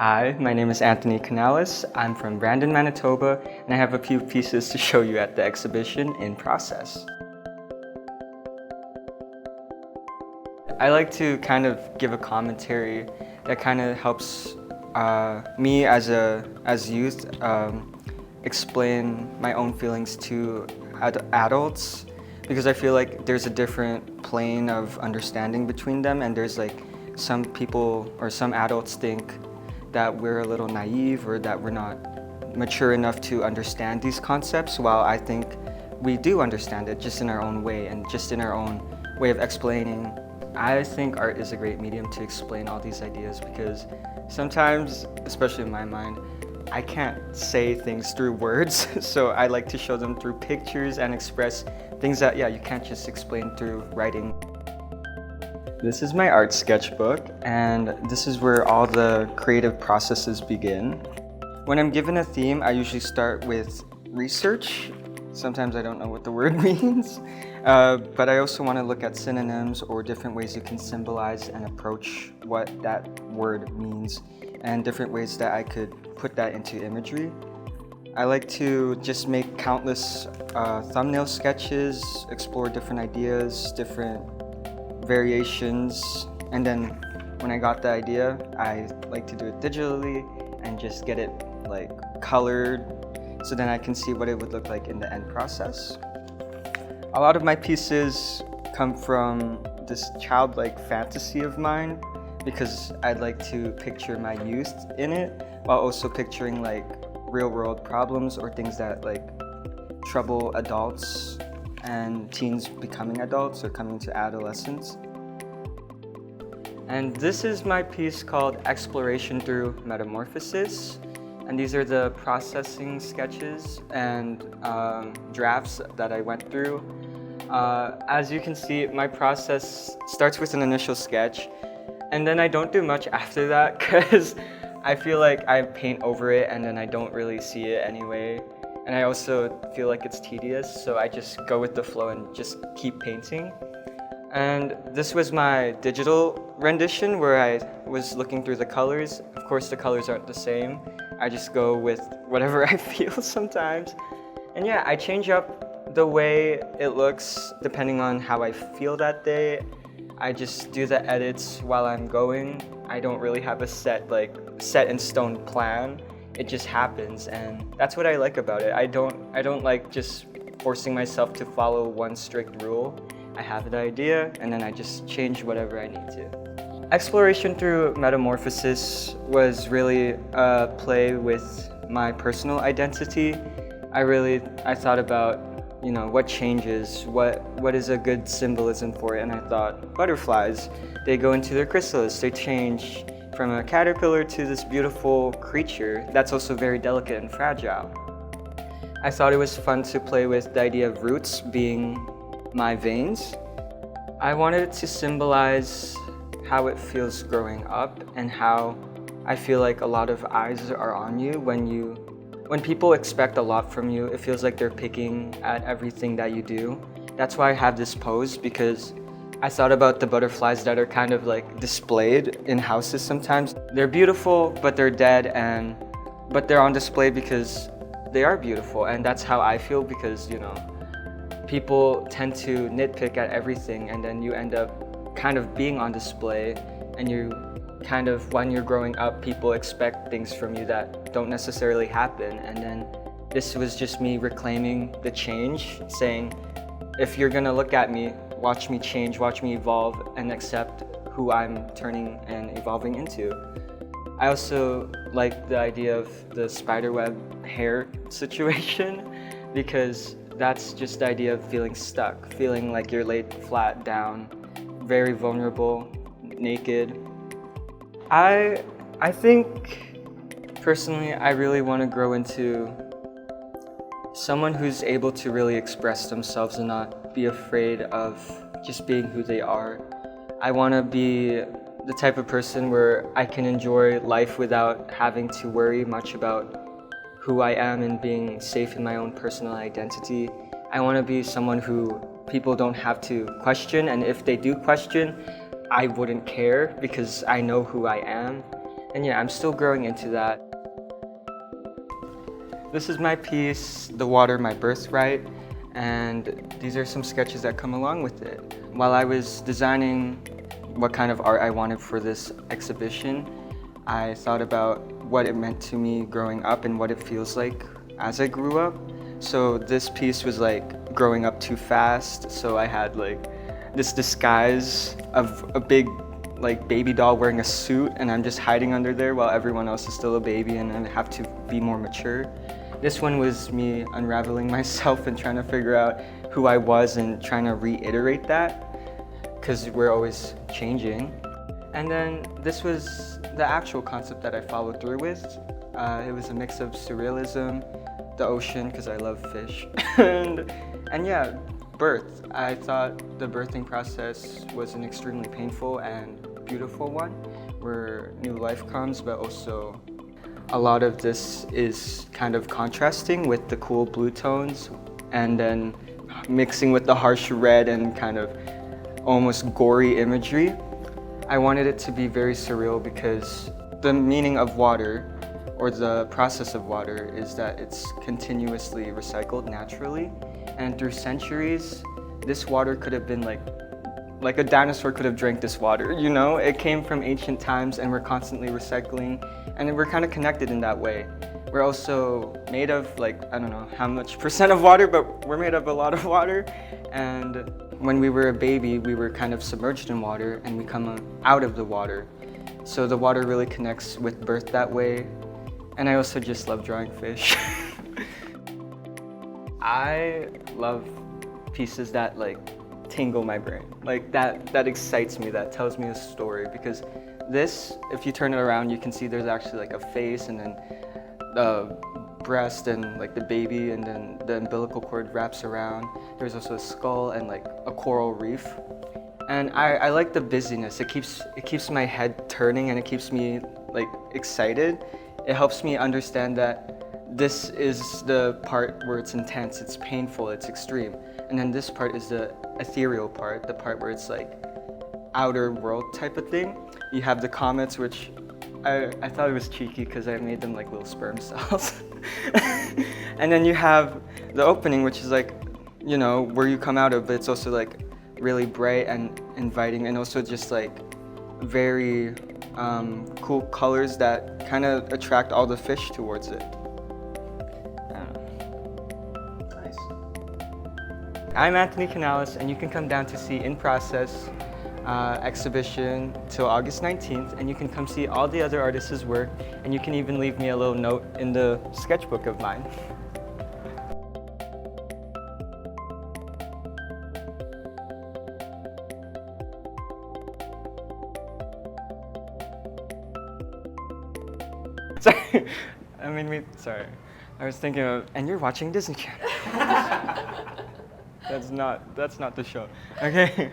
Hi, my name is Anthony Canales. I'm from Brandon, Manitoba, and I have a few pieces to show you at the exhibition in process. I like to kind of give a commentary that kind of helps me as youth explain my own feelings to adults, because I feel like there's a different plane of understanding between them, and there's like some people or some adults think that we're a little naive or that we're not mature enough to understand these concepts, while I think we do understand it just in our own way and just in our own way of explaining. I think art is a great medium to explain all these ideas, because sometimes, especially in my mind, I can't say things through words, so I like to show them through pictures and express things that, you can't just explain through writing. This is my art sketchbook, and this is where all the creative processes begin. When I'm given a theme, I usually start with research. Sometimes I don't know what the word means, but I also want to look at synonyms or different ways you can symbolize and approach what that word means, and different ways that I could put that into imagery. I like to just make countless thumbnail sketches, explore different ideas, different variations, and then when I got the idea, I like to do it digitally and just get it like colored, so then I can see what it would look like in the end process. A lot of my pieces come from this childlike fantasy of mine, because I'd like to picture my youth in it while also picturing like real world problems or things that like trouble adults and teens becoming adults or coming to adolescence. And this is my piece called Exploration Through Metamorphosis. And these are the processing sketches and drafts that I went through. As you can see, my process starts with an initial sketch, and then I don't do much after that, because I feel like I paint over it and then I don't really see it anyway. And I also feel like it's tedious, so I just go with the flow and just keep painting. And this was my digital rendition, where I was looking through the colors. Of course, the colors aren't the same. I just go with whatever I feel sometimes. And yeah, I change up the way it looks depending on how I feel that day. I just do the edits while I'm going. I don't really have a set in stone plan. It just happens, and that's what I like about it. I don't like just forcing myself to follow one strict rule. I have the idea, and then I just change whatever I need to. Exploration Through Metamorphosis was really a play with my personal identity. I thought about, what changes, what is a good symbolism for it, and I thought butterflies, they go into their chrysalis, they change from a caterpillar to this beautiful creature that's also very delicate and fragile. I thought it was fun to play with the idea of roots being my veins. I wanted it to symbolize how it feels growing up, and how I feel like a lot of eyes are on you when people expect a lot from you. It feels like they're picking at everything that you do. That's why I have this pose, because I thought about the butterflies that are kind of like displayed in houses sometimes. They're beautiful, but they're dead, but they're on display because they are beautiful, and that's how I feel, because people tend to nitpick at everything, and then you end up kind of being on display, and when you're growing up, people expect things from you that don't necessarily happen. And then this was just me reclaiming the change, saying, if you're gonna look at me, watch me change, watch me evolve, and accept who I'm turning and evolving into. I also like the idea of the spiderweb hair situation, because that's just the idea of feeling stuck, feeling like you're laid flat down, very vulnerable, naked. I think, personally, I really want to grow into someone who's able to really express themselves and not be afraid of just being who they are. I want to be the type of person where I can enjoy life without having to worry much about who I am and being safe in my own personal identity. I want to be someone who people don't have to question, and if they do question, I wouldn't care, because I know who I am. And yeah, I'm still growing into that. This is my piece, The Water, My Birthright, and these are some sketches that come along with it. While I was designing what kind of art I wanted for this exhibition, I thought about what it meant to me growing up and what it feels like as I grew up. So this piece was like growing up too fast, so I had like this disguise of a big like baby doll wearing a suit, and I'm just hiding under there while everyone else is still a baby and I have to be more mature. This one was me unraveling myself and trying to figure out who I was and trying to reiterate that, because we're always changing. And then this was the actual concept that I followed through with. It was a mix of surrealism, the ocean, because I love fish, and yeah, birth. I thought the birthing process was an extremely painful and beautiful one, where new life comes, but also a lot of this is kind of contrasting with the cool blue tones and then mixing with the harsh red and kind of almost gory imagery. I wanted it to be very surreal because the meaning of water, or the process of water, is that it's continuously recycled naturally, and through centuries this water could have been like a dinosaur could have drank this water, you know? It came from ancient times and we're constantly recycling, and we're kind of connected in that way. We're also made of like, I don't know how much percent of water, but we're made of a lot of water. And when we were a baby, we were kind of submerged in water and we come out of the water. So the water really connects with birth that way. And I also just love drawing fish. I love pieces that like tingle my brain, like that excites me, that tells me a story, because this, if you turn it around, you can see there's actually like a face and then the breast and like the baby, and then the umbilical cord wraps around. There's also a skull and like a coral reef. And I like the busyness. It keeps my head turning and it keeps me like excited. It helps me understand that this is the part where it's intense, it's painful, it's extreme. And then this part is the ethereal part, the part where it's like outer world type of thing. You have the comets, which I thought it was cheeky because I made them like little sperm cells. And then you have the opening, which is like, you know, where you come out of, but it's also like really bright and inviting, and also just like very cool colors that kind of attract all the fish towards it. Nice. I'm Anthony Canales, and you can come down to see In Process exhibition till August 19th, and you can come see all the other artists' work, and you can even leave me a little note in the sketchbook of mine. Sorry, sorry. I was thinking of, and you're watching Disney Channel. That's not the show. Okay.